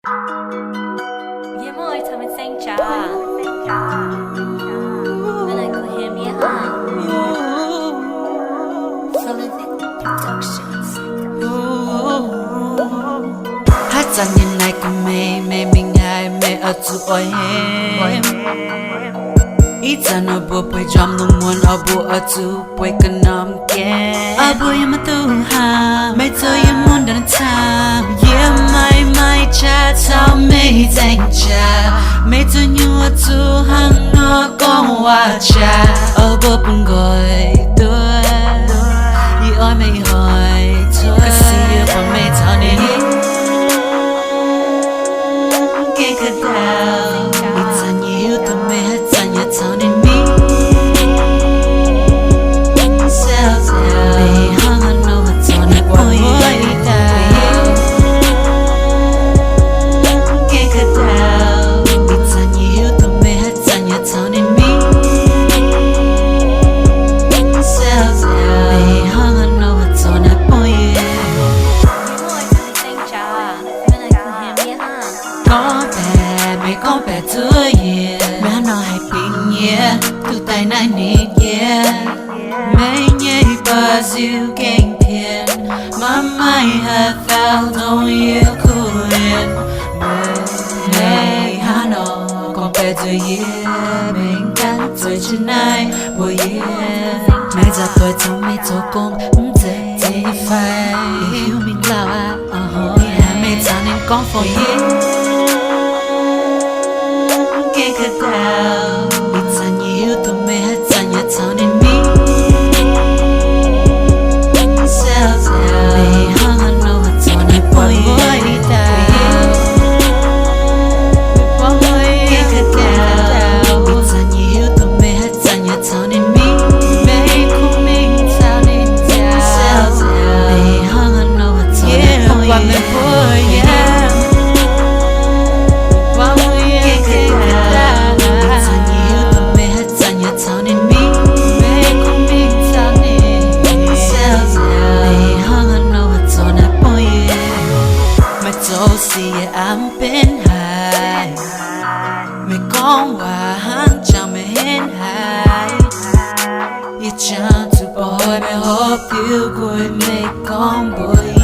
Ye moi tha me sing cha when I could hear me Solid Productions hát rằng nhìn này của mẹ mình hai mẹ ở chỗ oi em ít ra nó bùa bơi drum nó muốn ở bùa ở chỗ bơi cần nằm kẹ ở bùa em tu ha mẹ tôi em muốn đàn cha yeah mai cha sao mẹ dành cha mẹ tôi như ở chỗ hàng nó con hoa cha ở bùa bung gọi tôi đi oi mẹ hỏi tôi cái gì của mẹ thằng này it's a new to me, it's a new turning me. Self me, hung on no, it's on it, boy. Kick it down. It's a new to me, it's a new turning me. Self me, hung on no, it's on it, boy. Có vẻ thưa yeah mẹ nói hay bình yeah từ tay này nít yeah mẹ nhảy bờ diêu kênh thiền mà mai hà phao thông yêu khuyên mẹ hà nó có vẻ thưa yeah mình cắn tuổi trên này bồi yeah mẹ ra tuổi trong mẹ cho con dễ phải yêu mình là mẹ ra nên con for you kick it down. It's a new to me, it's a new turning me. Self me, hung on no, it's on it, boy. Kick it down. It's a new to me, it's a new turning me. Self me, hung on no, it's on it, boy. See I'm been high me con qua hang chẳng me hen high you chant to boy me hope you good me con boy